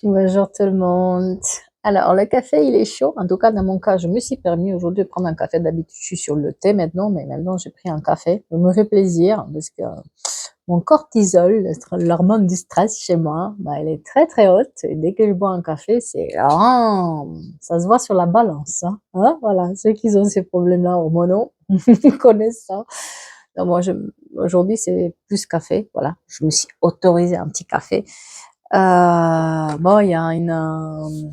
Bonjour tout le monde. Alors, le café, il est chaud. En tout cas, dans mon cas, je me suis permis aujourd'hui de prendre un café. D'habitude, je suis sur le thé maintenant, mais maintenant, j'ai pris un café. Ça me fait plaisir parce que mon cortisol, l'hormone du stress chez moi, bah, elle est très très haute. Et dès que je bois un café, ça se voit sur la balance. Voilà, ceux qui ont ces problèmes-là hormonaux connaissent ça. Donc, aujourd'hui, c'est plus café. Voilà, je me suis autorisé un petit café. Bon, il y a une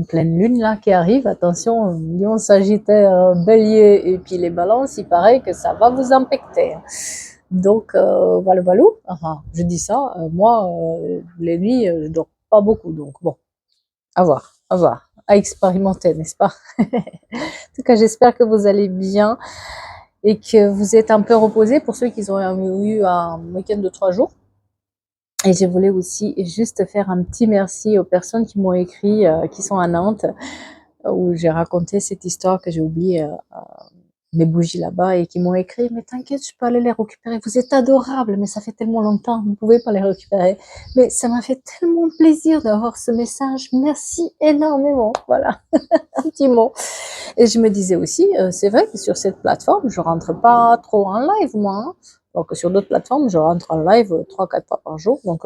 pleine lune là qui arrive. Attention, Lion, Sagittaire, Bélier et puis les Balances, il paraît que ça va vous impacter. Donc voilà, voilà. Enfin, je dis ça. Moi, les nuits, je dors pas beaucoup. Donc bon, à voir, à expérimenter, n'est-ce pas? En tout cas, j'espère que vous allez bien et que vous êtes un peu reposés pour ceux qui ont eu un week-end de 3 jours. Et je voulais aussi juste faire un petit merci aux personnes qui m'ont écrit, qui sont à Nantes, où j'ai raconté cette histoire que j'ai oublié mes bougies là-bas et qui m'ont écrit, mais t'inquiète, je peux aller les récupérer. Vous êtes adorables, mais ça fait tellement longtemps, vous ne pouvez pas les récupérer. Mais ça m'a fait tellement plaisir d'avoir ce message. Merci énormément. Voilà, un petit mot. Et je me disais aussi, c'est vrai que sur cette plateforme, je rentre pas trop en live, moi. Hein. Donc sur d'autres plateformes, je rentre en live 3-4 fois par jour. Donc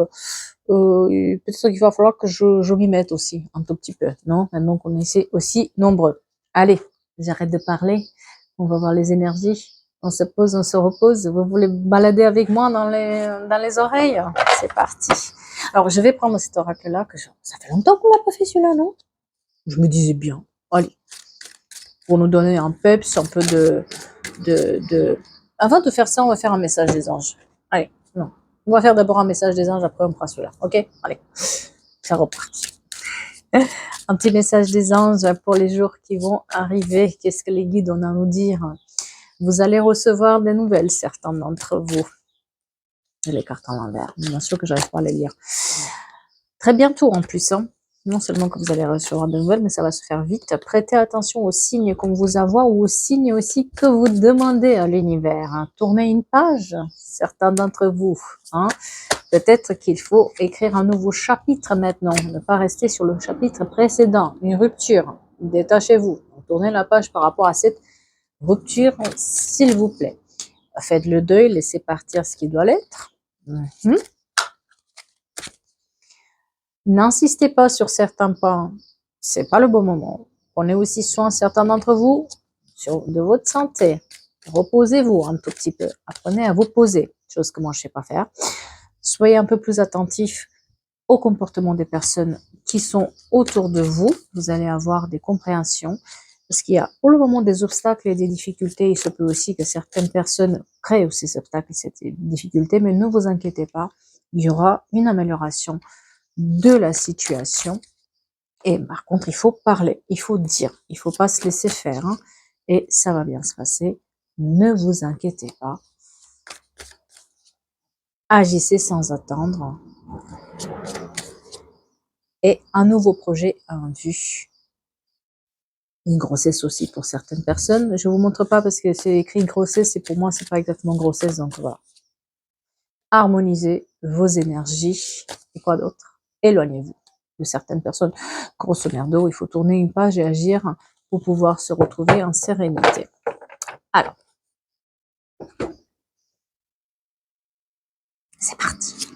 peut-être qu'il va falloir que je m'y mette aussi un tout petit peu. Non, maintenant qu'on est aussi nombreux. Allez, j'arrête de parler. On va voir les énergies. On se pose, on se repose. Vous voulez balader avec moi dans les oreilles? C'est parti. Alors, je vais prendre cet oracle-là, ça fait longtemps qu'on l'a pas fait celui-là, non? Je me disais bien. Allez, pour nous donner un peps, un peu de... Avant de faire ça, on va faire un message des anges. Allez, non. On va faire d'abord un message des anges, après on fera celui-là. Ok? Allez, c'est reparti. Un petit message des anges pour les jours qui vont arriver. Qu'est-ce que les guides ont à nous dire? Vous allez recevoir des nouvelles, certains d'entre vous. J'ai les cartes en l'envers. Bien sûr que j'arrive pas à les lire. Très bientôt en plus. Hein. Non seulement que vous allez recevoir de nouvelles, mais ça va se faire vite. Prêtez attention aux signes qu'on vous envoie ou aux signes aussi que vous demandez à l'univers. Hein. Tournez une page, certains d'entre vous. Hein. Peut-être qu'il faut écrire un nouveau chapitre maintenant, ne pas rester sur le chapitre précédent. Une rupture. Détachez-vous. Tournez la page par rapport à cette rupture, s'il vous plaît. Faites le deuil, laissez partir ce qui doit l'être. N'insistez pas sur certains points, c'est pas le bon moment. Prenez aussi soin, certains d'entre vous, de votre santé. Reposez-vous un tout petit peu. Apprenez à vous poser, chose que moi je sais pas faire. Soyez un peu plus attentifs au comportement des personnes qui sont autour de vous. Vous allez avoir des compréhensions. Parce qu'il y a pour le moment des obstacles et des difficultés. Il se peut aussi que certaines personnes créent ces obstacles et ces difficultés, mais ne vous inquiétez pas, il y aura une amélioration de la situation. Et par contre, il faut parler, il faut dire, il ne faut pas se laisser faire. Hein, et ça va bien se passer. Ne vous inquiétez pas. Agissez sans attendre. Et un nouveau projet en vue. Une grossesse aussi pour certaines personnes. Je vous montre pas parce que c'est écrit grossesse et pour moi, c'est pas exactement grossesse. Donc voilà. Harmonisez vos énergies. Et quoi d'autre? Éloignez-vous de certaines personnes. Grosso merdo, il faut tourner une page et agir pour pouvoir se retrouver en sérénité. Alors, c'est parti.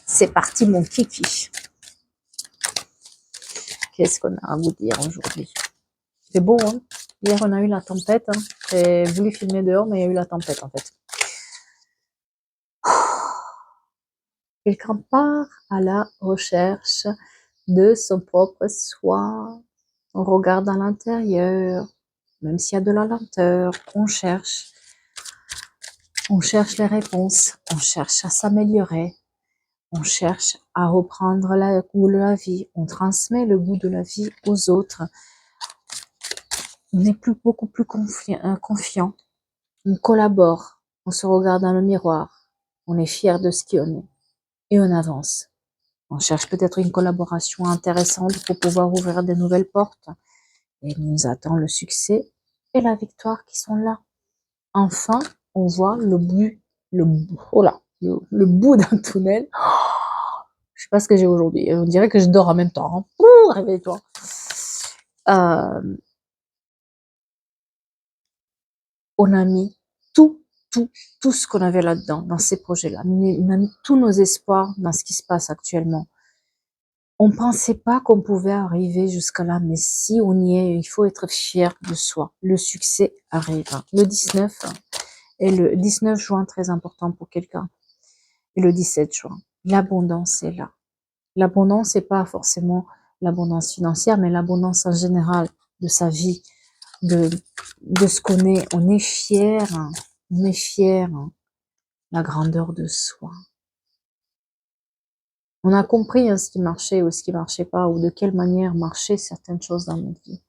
C'est parti, mon kiki. Qu'est-ce qu'on a à vous dire aujourd'hui? C'est beau, hein? Hier, on a eu la tempête. Hein. J'ai voulu filmer dehors, mais il y a eu la tempête, en fait. Quelqu'un part à la recherche de son propre soi. On regarde à l'intérieur, même s'il y a de la lenteur, on cherche les réponses, on cherche à s'améliorer, on cherche à reprendre le goût de la vie, on transmet le goût de la vie aux autres. On est beaucoup plus confiant, on collabore, on se regarde dans le miroir, on est fier de ce qu'on est et on avance. On cherche peut-être une collaboration intéressante pour pouvoir ouvrir de nouvelles portes. Et il nous attend le succès et la victoire qui sont là. Enfin, on voit le bout d'un tunnel. sais pas ce que j'ai aujourd'hui. On dirait que je dors en même temps, hein. Ouh, réveille-toi. On a mis tout, tout, tout ce qu'on avait là-dedans, dans ces projets-là. On a mis tous nos espoirs dans ce qui se passe actuellement. On pensait pas qu'on pouvait arriver jusqu'à là, mais si on y est, il faut être fier de soi. Le succès arrive. Le 19 et le 19 juin, très important pour quelqu'un. Et le 17 juin, l'abondance est là. L'abondance, c'est pas forcément l'abondance financière, mais l'abondance en général de sa vie, de, de ce qu'on est. On est fier, on est fier, la grandeur de soi. On a compris ce qui marchait ou ce qui marchait pas, ou de quelle manière marchaient certaines choses dans notre vie.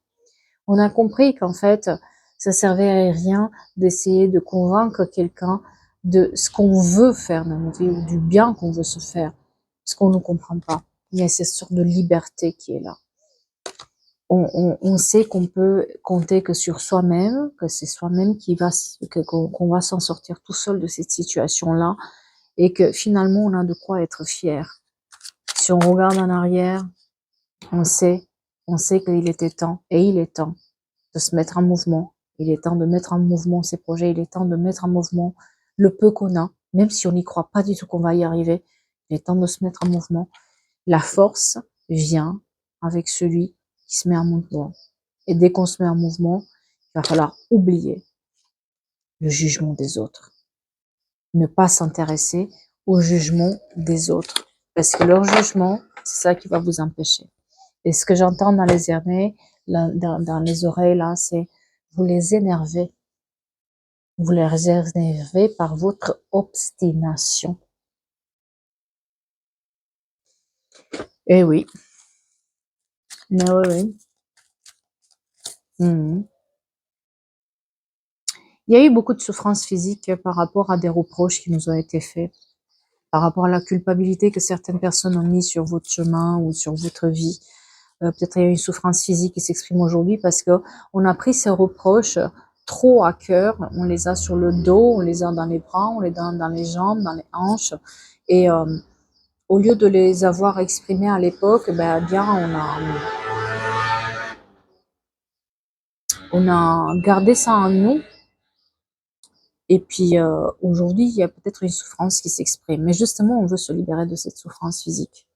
On a compris qu'en fait, ça servait à rien d'essayer de convaincre quelqu'un de ce qu'on veut faire dans notre vie ou du bien qu'on veut se faire, parce qu'on ne comprend pas. Il y a cette sorte de liberté qui est là. On sait qu'on peut compter que sur soi-même, que c'est soi-même qu'on va s'en sortir tout seul de cette situation-là, et que finalement on a de quoi être fier. Si on regarde en arrière, on sait qu'il était temps, et il est temps de se mettre en mouvement. Il est temps de mettre en mouvement ces projets, il est temps de mettre en mouvement le peu qu'on a, même si on n'y croit pas du tout qu'on va y arriver. Il est temps de se mettre en mouvement. La force vient avec celui qui se met en mouvement. Et dès qu'on se met en mouvement, il va falloir oublier le jugement des autres. Ne pas s'intéresser au jugement des autres. Parce que leur jugement, c'est ça qui va vous empêcher. Et ce que j'entends dans les oreilles, dans les oreilles là, c'est vous les énervez. Vous les énervez par votre obstination. Eh oui. Mais oui, oui. Il y a eu beaucoup de souffrances physiques par rapport à des reproches qui nous ont été faits, par rapport à la culpabilité que certaines personnes ont mis sur votre chemin ou sur votre vie. Peut-être il y a une souffrance physique qui s'exprime aujourd'hui parce que on a pris ces reproches trop à cœur, on les a sur le dos, on les a dans les bras, on les a dans les jambes, dans les hanches, et au lieu de les avoir exprimés à l'époque, ben bien on a gardé ça en nous. Et puis aujourd'hui, il y a peut-être une souffrance qui s'exprime, mais justement, on veut se libérer de cette souffrance physique.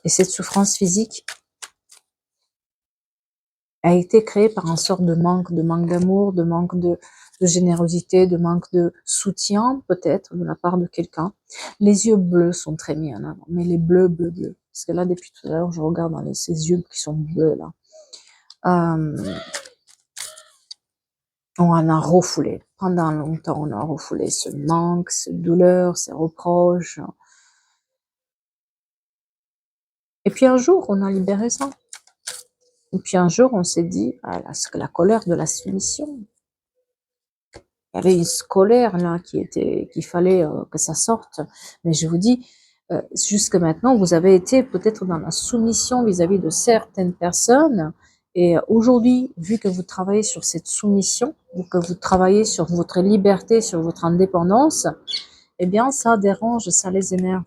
Et cette souffrance physique a été créée par un sort de manque d'amour, de manque de générosité, de manque de soutien, peut-être, de la part de quelqu'un. Les yeux bleus sont très mis en avant, mais les bleus, bleus, bleus. Parce que là, depuis tout à l'heure, je regarde dans ces yeux qui sont bleus, là. On en a refoulé. Pendant longtemps, on a refoulé ce manque, cette douleur, ces reproches. Et puis un jour, on a libéré ça. Et puis un jour, on s'est dit, ah, la colère de la soumission. Il y avait une colère là qu'il fallait que ça sorte. Mais je vous dis, jusque maintenant, vous avez été peut-être dans la soumission vis-à-vis de certaines personnes. Et aujourd'hui, vu que vous travaillez sur cette soumission, ou que vous travaillez sur votre liberté, sur votre indépendance, eh bien, ça dérange, ça les énerve.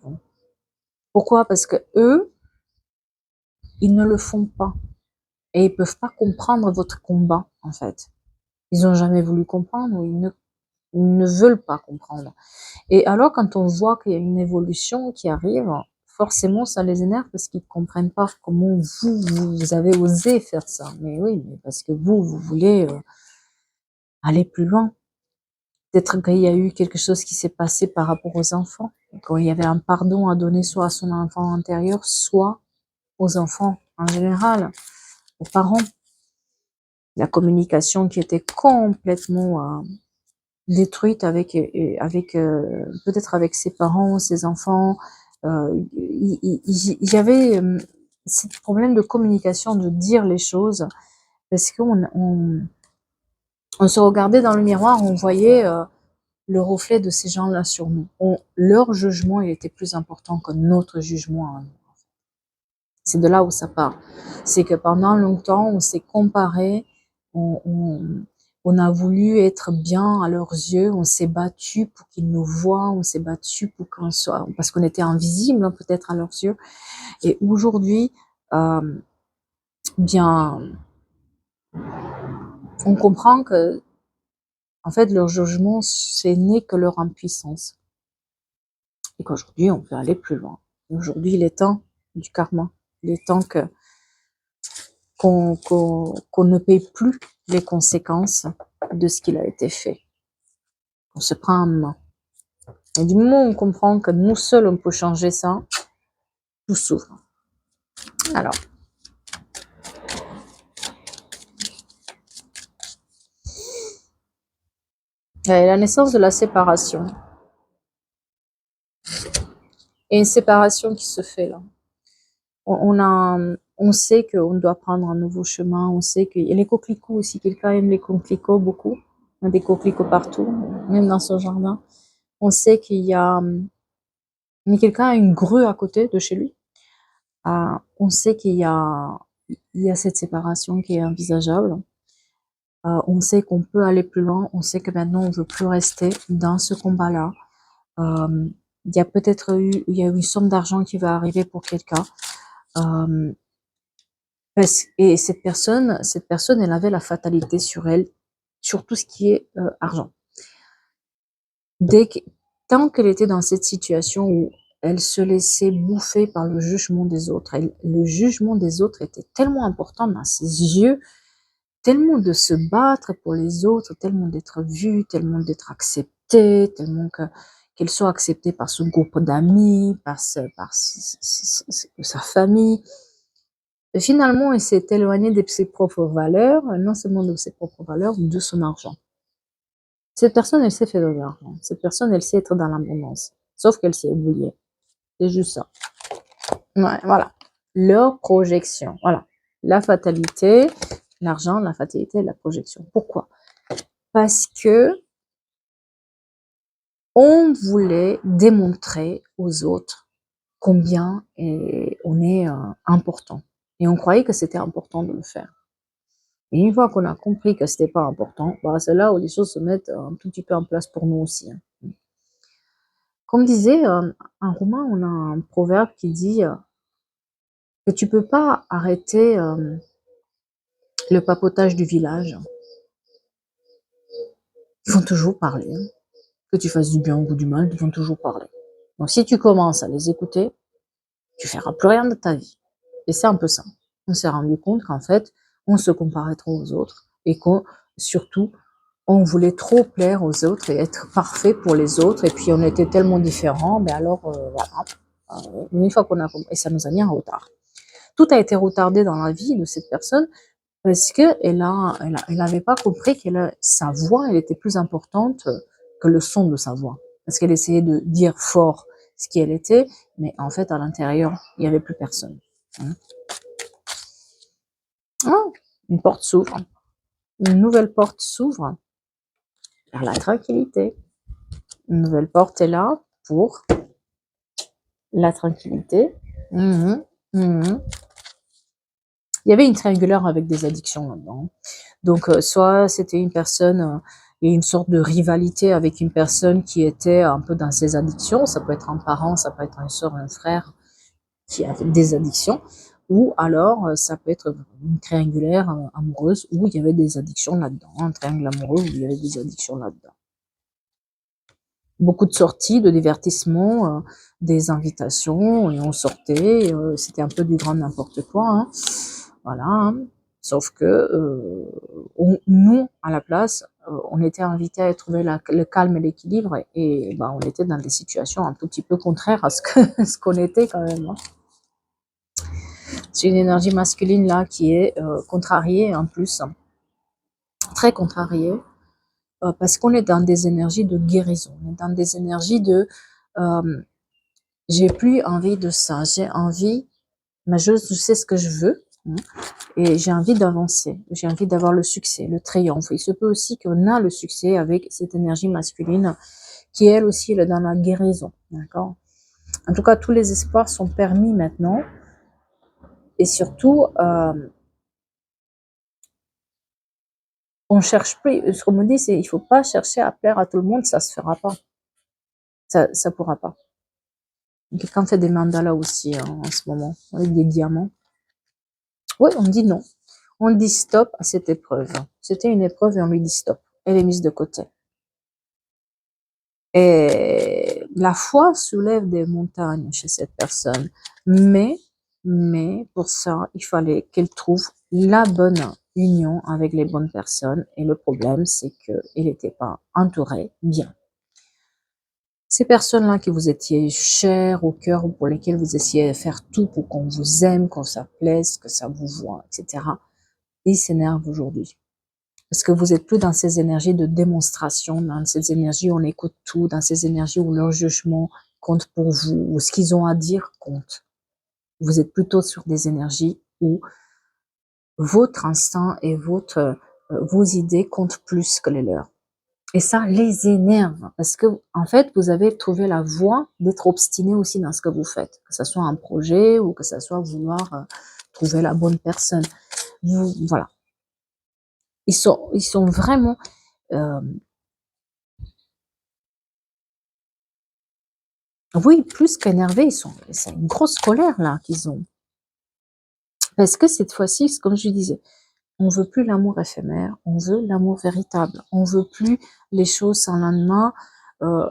Pourquoi? Parce que eux, ils ne le font pas. Et ils peuvent pas comprendre votre combat, en fait. Ils ont jamais voulu comprendre ou ils ne veulent pas comprendre. Et alors, quand on voit qu'il y a une évolution qui arrive, forcément, ça les énerve parce qu'ils comprennent pas comment vous avez osé faire ça. Mais oui, mais parce que vous voulez aller plus loin. Peut-être qu'il y a eu quelque chose qui s'est passé par rapport aux enfants. Quand il y avait un pardon à donner soit à son enfant intérieur, soit aux enfants en général, aux parents. La communication qui était complètement détruite avec peut-être avec ses parents, ses enfants. Il y avait ce problème de communication, de dire les choses, parce on se regardait dans le miroir, on voyait le reflet de ces gens-là sur nous. Leur jugement, il était plus important que notre jugement à nous. C'est de là où ça part. C'est que pendant longtemps, on s'est comparé, on, on a voulu être bien à leurs yeux, on s'est battu pour qu'ils nous voient, on s'est battu pour qu'on soit, parce qu'on était invisible hein, peut-être à leurs yeux. Et aujourd'hui, bien, on comprend que, en fait, leur jugement, c'est n'est que leur impuissance. Et qu'aujourd'hui, on peut aller plus loin. Aujourd'hui, il est temps du karma. Il est temps que qu'on ne paye plus les conséquences de ce qu'il a été fait. On se prend en main. Et du moment où on comprend que nous seuls, on peut changer ça, tout s'ouvre. Alors, la naissance de la séparation. Et une séparation qui se fait là. On sait qu'on doit prendre un nouveau chemin, on sait qu'il y a les coquelicots aussi, quelqu'un aime les coquelicots beaucoup, il y a des coquelicots partout, même dans son jardin. On sait qu'il y a, mais quelqu'un a une grue à côté de chez lui. On sait qu'il y a cette séparation qui est envisageable. On sait qu'on peut aller plus loin, on sait que maintenant on veut plus rester dans ce combat-là. Il y a peut-être il y a une somme d'argent qui va arriver pour quelqu'un. Et cette personne, elle avait la fatalité sur elle, sur tout ce qui est argent. Tant qu'elle était dans cette situation où elle se laissait bouffer par le jugement des autres, le jugement des autres était tellement important dans ses yeux, tellement de se battre pour les autres, tellement d'être vue, tellement d'être acceptée, tellement qu'elle soit acceptée par son groupe d'amis, par sa famille. Et finalement, elle s'est éloignée de ses propres valeurs, non seulement de ses propres valeurs, de son argent. Cette personne, elle sait faire de l'argent. Cette personne, elle sait être dans l'abondance. Sauf qu'elle s'est oubliée. C'est juste ça. Ouais, voilà. Leur projection. Voilà. La fatalité, l'argent, la fatalité, la projection. Pourquoi? Parce que on voulait démontrer aux autres combien on est important. Et on croyait que c'était important de le faire. Et une fois qu'on a compris que c'était pas important, bah, c'est là où les choses se mettent un tout petit peu en place pour nous aussi. Hein. Comme disait un romain, on a un proverbe qui dit que tu peux pas arrêter le papotage du village. Ils vont toujours parler. Hein. Que tu fasses du bien ou du mal, ils vont toujours parler. Donc si tu commences à les écouter, tu feras plus rien de ta vie. Et c'est un peu ça. On s'est rendu compte qu'en fait, on se comparait trop aux autres et qu'on, surtout, on voulait trop plaire aux autres et être parfait pour les autres. Et puis on était tellement différents, mais alors voilà. Une fois qu'on a compris, et ça nous a mis en retard. Tout a été retardé dans la vie de cette personne parce que elle avait pas compris que sa voix, elle était plus importante que le son de sa voix. Parce qu'elle essayait de dire fort ce qui elle était, mais en fait, à l'intérieur, il y avait plus personne. Hein. Oh, une porte s'ouvre. Une nouvelle porte s'ouvre vers la tranquillité. Une nouvelle porte est là pour la tranquillité. Mmh mh. Il y avait une triangulaire avec des addictions là-dedans. Donc, soit c'était une personne, il y a une sorte de rivalité avec une personne qui était un peu dans ses addictions. Ça peut être un parent, ça peut être une sœur, un frère qui a des addictions. Ou alors, ça peut être une triangulaire amoureuse où il y avait des addictions là-dedans. Un triangle amoureux où il y avait des addictions là-dedans. Beaucoup de sorties, de divertissements, des invitations et on sortait, c'était un peu du grand n'importe quoi, hein. Voilà, hein. Sauf que, nous, à la place, on était invités à trouver le calme et l'équilibre et bah, on était dans des situations un tout petit peu contraires à ce que ce qu'on était quand même, hein. C'est une énergie masculine là qui est, contrariée en plus, très contrariée. Parce qu'on est dans des énergies de guérison, on est dans des énergies de j'ai plus envie de ça, j'ai envie, mais je sais ce que je veux, hein, et j'ai envie d'avancer, j'ai envie d'avoir le succès, le triomphe. Il se peut aussi qu'on a le succès avec cette énergie masculine qui elle aussi elle est dans la guérison, d'accord. En tout cas, tous les espoirs sont permis maintenant, et surtout On cherche plus, ce qu'on me dit, c'est il faut pas chercher à plaire à tout le monde, ça se fera pas. Ça pourra pas. Quelqu'un fait des mandalas aussi hein, en ce moment, avec des diamants. Oui, on dit non. On dit stop à cette épreuve. C'était une épreuve et on lui dit stop. Elle est mise de côté. Et la foi soulève des montagnes chez cette personne. Mais pour ça, il fallait qu'elle trouve la bonne union avec les bonnes personnes. Et le problème, c'est qu'elle n'était pas entourée bien. Ces personnes-là qui vous étiez chères au cœur ou pour lesquelles vous essayez de faire tout pour qu'on vous aime, qu'on ça plaise, que ça vous voit, etc., ils s'énervent aujourd'hui. Parce que vous êtes plus dans ces énergies de démonstration, dans ces énergies où on écoute tout, dans ces énergies où leur jugement compte pour vous, où ce qu'ils ont à dire compte. Vous êtes plutôt sur des énergies où votre instinct et vos idées comptent plus que les leurs. Et ça les énerve parce que, en fait, vous avez trouvé la voie d'être obstiné aussi dans ce que vous faites. Que ce soit un projet ou que ce soit vouloir trouver la bonne personne. Voilà. Ils sont vraiment, oui, plus qu'énervés, c'est une grosse colère là qu'ils ont. Parce que cette fois-ci, comme je disais, on veut plus l'amour éphémère, on veut l'amour véritable. On veut plus les choses sans lendemain. Euh,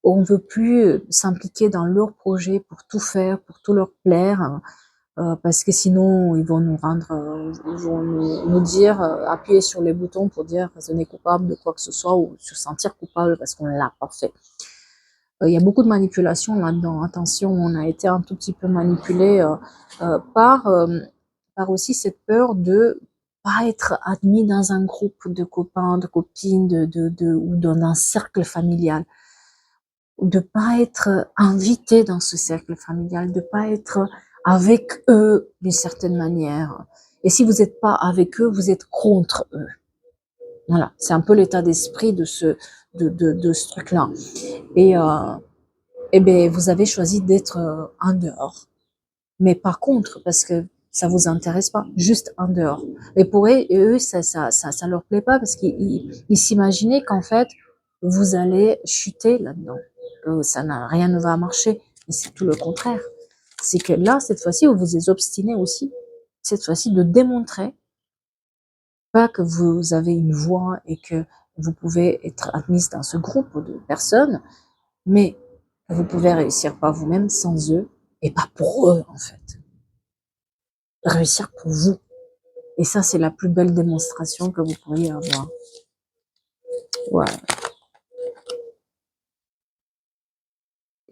on veut plus s'impliquer dans leurs projets pour tout faire, pour tout leur plaire, parce que sinon ils vont nous rendre, ils vont nous dire, appuyer sur les boutons pour dire que on est coupable de quoi que ce soit ou se sentir coupable parce qu'on l'a pas fait. Il y a beaucoup de manipulation là-dedans. Attention, on a été un tout petit peu manipulé par aussi cette peur de pas être admis dans un groupe de copains, de copines, ou dans un cercle familial, de pas être invité dans ce cercle familial, de pas être avec eux d'une certaine manière. Et si vous n'êtes pas avec eux, vous êtes contre eux. Voilà, c'est un peu l'état d'esprit de ce truc-là. Et ben, vous avez choisi d'être en dehors. Mais par contre, parce que ça vous intéresse pas, juste en dehors. Et pour eux, ça leur plaît pas parce qu'ils s'imaginaient qu'en fait, vous allez chuter là-dedans. Ça n'a rien ne va marcher. Mais c'est tout le contraire. C'est que là, cette fois-ci, vous vous êtes obstiné aussi, cette fois-ci, de démontrer pas que vous avez une voix et que vous pouvez être admise dans ce groupe de personnes, mais vous pouvez réussir par vous-même sans eux et pas pour eux, en fait. Réussir pour vous. Et ça, c'est la plus belle démonstration que vous pourriez avoir. Ouais.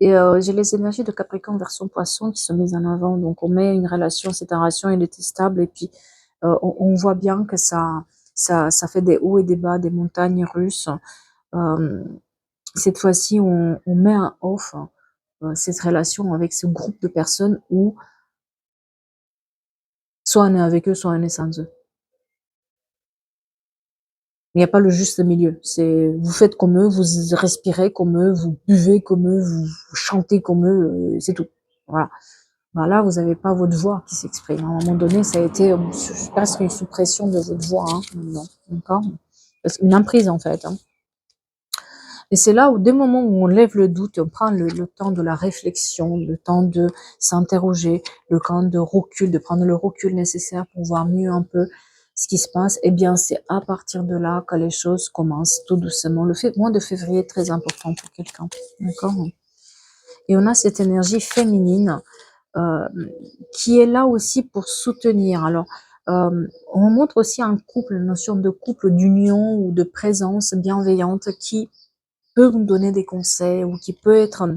Et j'ai les énergies de Capricorne version Poisson qui sont mises en avant. Donc, on met une relation, cette relation, elle est stable. Et puis, on voit bien que ça fait des hauts et des bas, des montagnes russes. Cette fois-ci, on met un off cette relation avec ce groupe de personnes où soit on est avec eux, soit on est sans eux. Il n'y a pas le juste milieu. C'est, vous faites comme eux, vous respirez comme eux, vous buvez comme eux, vous chantez comme eux, c'est tout. Voilà. Bah là, vous n'avez pas votre voix qui s'exprime. À un moment donné, ça a été presque une suppression de votre voix, hein, maintenant. D'accord? Une emprise, en fait, hein. Et c'est là où, dès le moment où on lève le doute, on prend le temps de la réflexion, le temps de s'interroger, le temps de recul, de prendre le recul nécessaire pour voir mieux un peu ce qui se passe, eh bien, c'est à partir de là que les choses commencent tout doucement. Le mois de février est très important pour quelqu'un. D'accord? Et on a cette énergie féminine euh, qui est là aussi pour soutenir. Alors, on montre aussi un couple, une notion de couple, d'union ou de présence bienveillante qui peut nous donner des conseils ou qui peut être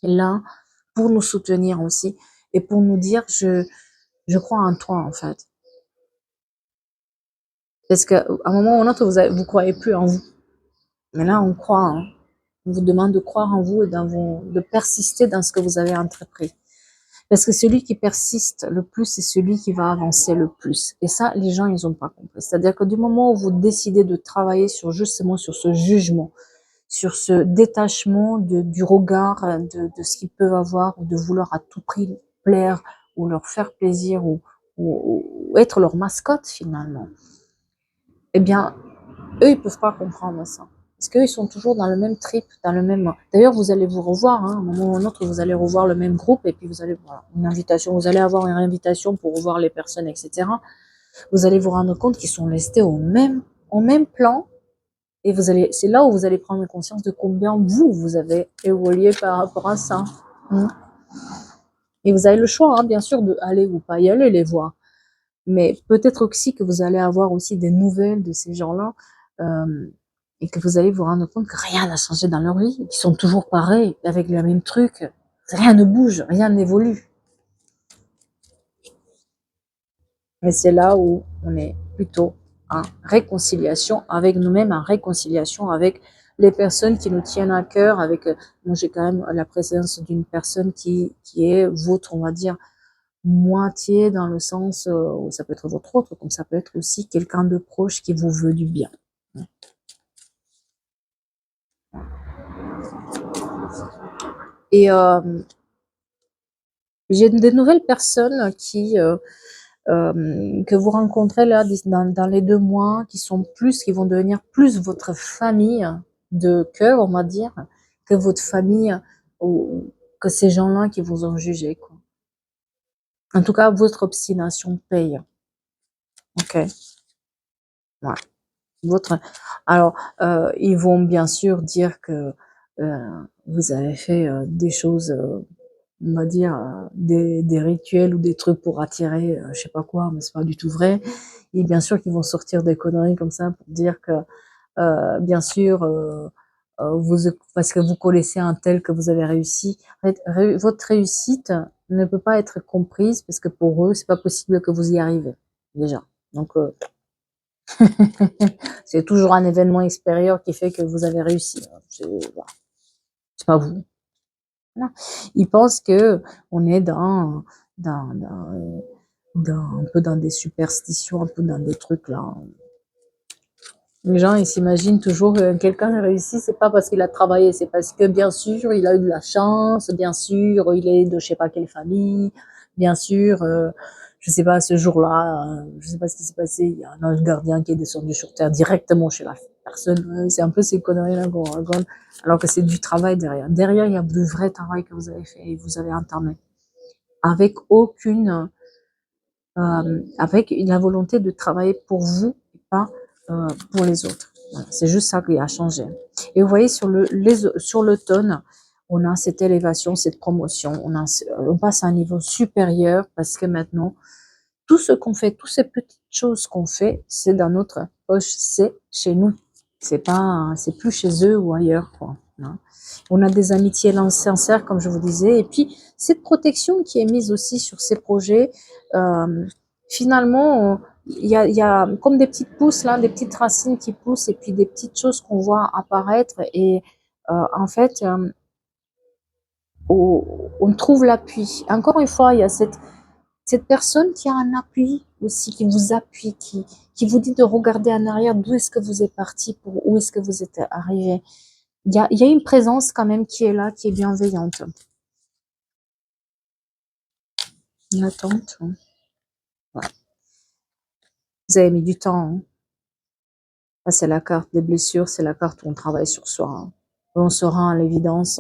là pour nous soutenir aussi et pour nous dire je crois en toi en fait. Parce qu'à un moment ou un autre, vous croyez plus en vous. Mais là, on croit. Hein. On vous demande de croire en vous et de persister dans ce que vous avez entrepris. Parce que celui qui persiste le plus, c'est celui qui va avancer le plus. Et ça, les gens, ils ont pas compris. C'est-à-dire que du moment où vous décidez de travailler justement sur ce jugement, sur ce détachement du regard de ce qu'ils peuvent avoir ou de vouloir à tout prix plaire ou leur faire plaisir ou être leur mascotte finalement. eh bien, eux, ils peuvent pas comprendre ça. Parce qu'eux, ils sont toujours dans le même trip, dans le même... D'ailleurs, vous allez vous revoir, hein, à un moment ou un autre, vous allez revoir le même groupe, et puis vous allez, voilà, une invitation, vous allez avoir une invitation pour revoir les personnes, etc. Vous allez vous rendre compte qu'ils sont restés au même plan, et vous allez, c'est là où vous allez prendre conscience de combien vous avez évolué par rapport à ça. Et vous avez le choix, hein, bien sûr, de aller ou pas y aller les voir. Mais peut-être aussi que vous allez avoir aussi des nouvelles de ces gens-là, et que vous allez vous rendre compte que rien n'a changé dans leur vie, qu'ils sont toujours pareils, avec le même truc. Rien ne bouge, rien n'évolue. Mais c'est là où on est plutôt en réconciliation avec nous-mêmes, en réconciliation avec les personnes qui nous tiennent à cœur, avec, moi j'ai quand même la présence d'une personne qui est votre, on va dire, moitié, dans le sens où ça peut être votre autre, comme ça peut être aussi quelqu'un de proche qui vous veut du bien. Et j'ai des nouvelles personnes que vous rencontrez là dans les 2 mois, qui vont devenir plus votre famille de cœur, on va dire, que votre famille, ou que ces gens-là qui vous ont jugé, quoi. En tout cas, votre obstination paye. Ok. Voilà. Alors, ils vont bien sûr dire que vous avez fait des choses, on va dire, des rituels ou des trucs pour attirer, je sais pas quoi, mais c'est pas du tout vrai. Et bien sûr qu'ils vont sortir des conneries comme ça pour dire que, bien sûr, parce que vous connaissez un tel que vous avez réussi. En fait, votre réussite ne peut pas être comprise parce que pour eux, c'est pas possible que vous y arrivez, déjà. Donc, c'est toujours un événement extérieur qui fait que vous avez réussi. Voilà. C'est pas vous. Voilà. Ils pensent que on est dans, dans, un peu dans des superstitions, un peu dans des trucs là. Les gens, ils s'imaginent toujours que quelqu'un a réussi, c'est pas parce qu'il a travaillé, c'est parce que bien sûr, il a eu de la chance, bien sûr, il est de je sais pas quelle famille, bien sûr, je sais pas, ce jour-là, je sais pas ce qui s'est passé, il y a un ange gardien qui est descendu sur terre directement chez la personne. C'est un peu ces conneries-là qu'on raconte, alors que c'est du travail derrière. Derrière, il y a du vrai travail que vous avez fait et vous avez entamé. Avec avec la volonté de travailler pour vous et pas pour les autres. Voilà, c'est juste ça qui a changé. Et vous voyez, sur l'automne, on a cette élévation, cette promotion, on passe à un niveau supérieur parce que maintenant, tout ce qu'on fait, toutes ces petites choses qu'on fait, c'est dans notre poche, c'est chez nous. C'est plus chez eux ou ailleurs, quoi. Hein. On a des amitiés sincères, comme je vous disais, et puis cette protection qui est mise aussi sur ces projets, euh, finalement, il y a comme des petites pousses là, des petites racines qui poussent, et puis des petites choses qu'on voit apparaître, et en fait, on trouve l'appui. Encore une fois, il y a cette personne qui a un appui aussi, qui vous appuie, qui vous dit de regarder en arrière, d'où est-ce que vous êtes parti, pour où est-ce que vous êtes arrivé. Il y a une présence quand même qui est là, qui est bienveillante. Une attente. Ouais. Vous avez mis du temps. Hein. Ça, c'est la carte des blessures, c'est la carte où on travaille sur soi. Hein. On saura à l'évidence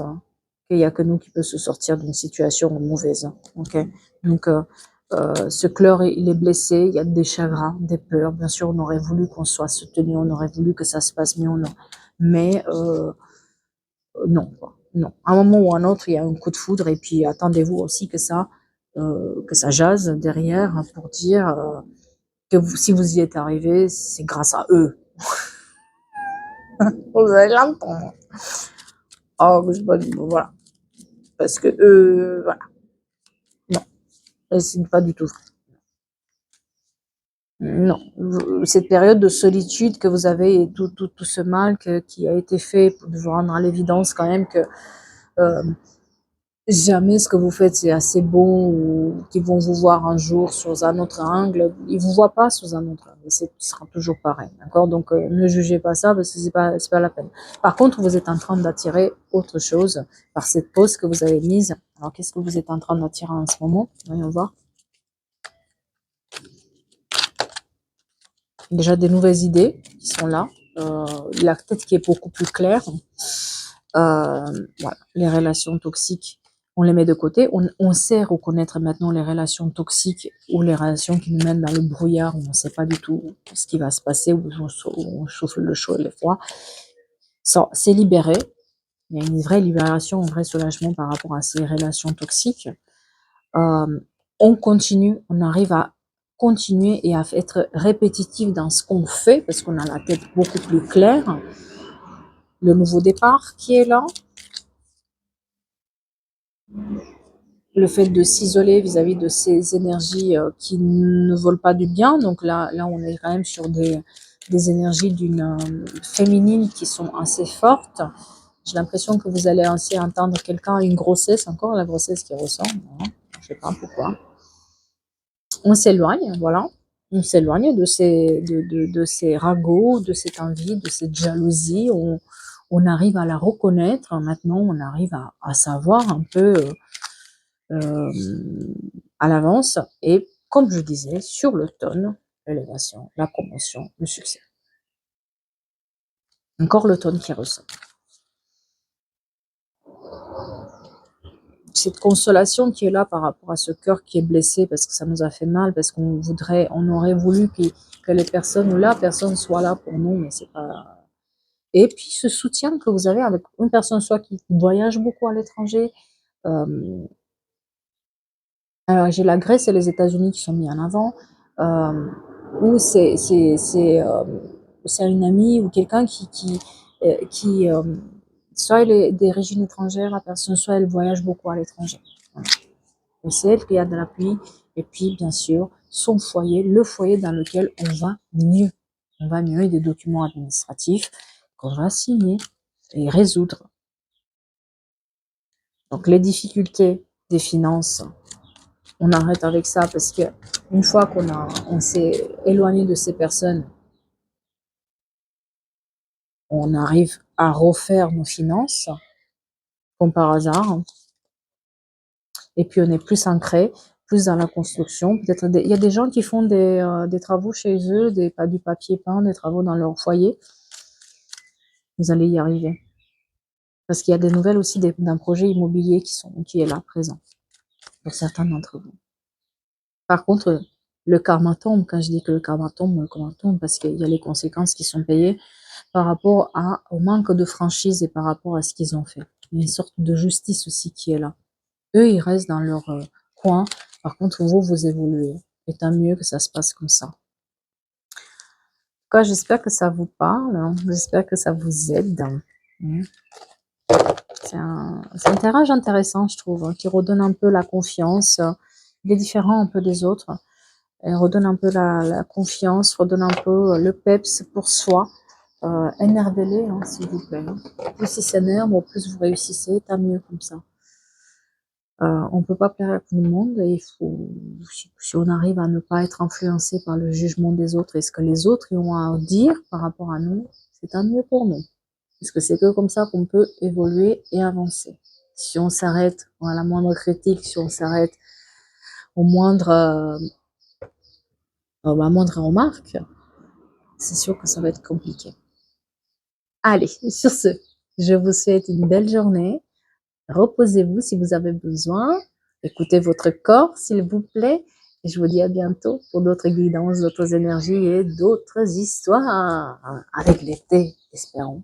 qu'il n'y a que nous qui peut se sortir d'une situation mauvaise. Okay. Donc, ce cœur, il est blessé, il y a des chagrins, des peurs. Bien sûr, on aurait voulu qu'on soit soutenu, on aurait voulu que ça se passe mieux, non. Mais non, quoi. Non. À un moment ou à un autre, il y a un coup de foudre, et puis attendez-vous aussi que ça jase derrière pour dire que si vous y êtes arrivé, c'est grâce à eux. Vous allez l'entendre. Oh, voilà. Parce que eux, voilà. Non, c'est pas du tout vrai. Non, cette période de solitude que vous avez, et tout ce mal qui a été fait pour vous rendre à l'évidence quand même que euh, jamais ce que vous faites c'est assez bon, ou qu'ils vont vous voir un jour sous un autre angle. Ils vous voient pas sous un autre angle, ce sera toujours pareil, d'accord? Donc ne jugez pas ça parce que c'est pas la peine. Par contre, vous êtes en train d'attirer autre chose par cette pause que vous avez mise. Alors qu'est-ce que vous êtes en train d'attirer en ce moment? Voyons voir. déjà des nouvelles idées qui sont là, la tête qui est beaucoup plus claire. Voilà, les relations toxiques, on les met de côté. On sait reconnaître maintenant les relations toxiques ou les relations qui nous mènent dans le brouillard, où on ne sait pas du tout ce qui va se passer, où on chauffe le chaud et le froid. C'est libéré. Il y a une vraie libération, un vrai soulagement par rapport à ces relations toxiques. On continue, on arrive à continuer et à être répétitif dans ce qu'on fait parce qu'on a la tête beaucoup plus claire. Le nouveau départ qui est là, le fait de s'isoler vis-à-vis de ces énergies qui ne veulent pas du bien. Donc là, on est quand même sur des énergies d'une féminine qui sont assez fortes. J'ai l'impression que vous allez aussi entendre quelqu'un à une grossesse, encore la grossesse qui ressort. Voilà. Je sais pas pourquoi. On s'éloigne, voilà. On s'éloigne de ces ragots, de cette envie, de cette jalousie. On arrive à la reconnaître. Maintenant, on arrive à savoir un peu à l'avance. Et comme je disais, sur l'automne, l'élévation, la promotion, le succès. Encore l'automne qui ressort. Cette consolation qui est là par rapport à ce cœur qui est blessé parce que ça nous a fait mal, parce qu'on aurait voulu que les personnes ou la personne soit là pour nous, mais c'est pas. Et puis ce soutien que vous avez avec une personne, soit qui voyage beaucoup à l'étranger. Alors j'ai la Grèce et les États-Unis qui sont mis en avant, ou c'est une amie ou quelqu'un qui soit elle est d'origine étrangère, la personne, soit elle voyage beaucoup à l'étranger. Voilà. Et c'est elle qui a de l'appui. Et puis, bien sûr, son foyer, le foyer dans lequel on va mieux. On va mieux, et des documents administratifs qu'on va signer et résoudre. Donc, les difficultés des finances, on arrête avec ça parce que une fois on s'est éloigné de ces personnes, on arrive à refaire nos finances, comme par hasard. Et puis on est plus ancré, plus dans la construction. Peut-être il y a des gens qui font des travaux chez eux, pas du papier peint, des travaux dans leur foyer. Vous allez y arriver. Parce qu'il y a des nouvelles aussi d'un projet immobilier qui est là, présent, pour certains d'entre vous. Par contre, le karma tombe. Quand je dis que le karma tombe, parce qu'il y a les conséquences qui sont payées par rapport au manque de franchise et par rapport à ce qu'ils ont fait. Il y a une sorte de justice aussi qui est là. Eux, ils restent dans leur coin. Par contre, vous évoluez. Et tant mieux que ça se passe comme ça. En tout cas, j'espère que ça vous parle. Hein. J'espère que ça vous aide. C'est un tirage intéressant, je trouve, hein, qui redonne un peu la confiance. Il est différent un peu des autres. Il redonne un peu la confiance, redonne un peu le peps pour soi. Énervez-les, hein, s'il vous plaît. Hein. Plus ils s'énervent, plus vous réussissez, tant mieux comme ça. On ne peut pas plaire à tout le monde et si on arrive à ne pas être influencé par le jugement des autres et ce que les autres ont à dire par rapport à nous, c'est tant mieux pour nous. Parce que c'est que comme ça qu'on peut évoluer et avancer. Si on s'arrête à la moindre critique, si on s'arrête à la moindre remarque, c'est sûr que ça va être compliqué. Allez, sur ce, je vous souhaite une belle journée. Reposez-vous si vous avez besoin. Écoutez votre corps, s'il vous plaît. Et je vous dis à bientôt pour d'autres guidances, d'autres énergies et d'autres histoires avec l'été, espérons.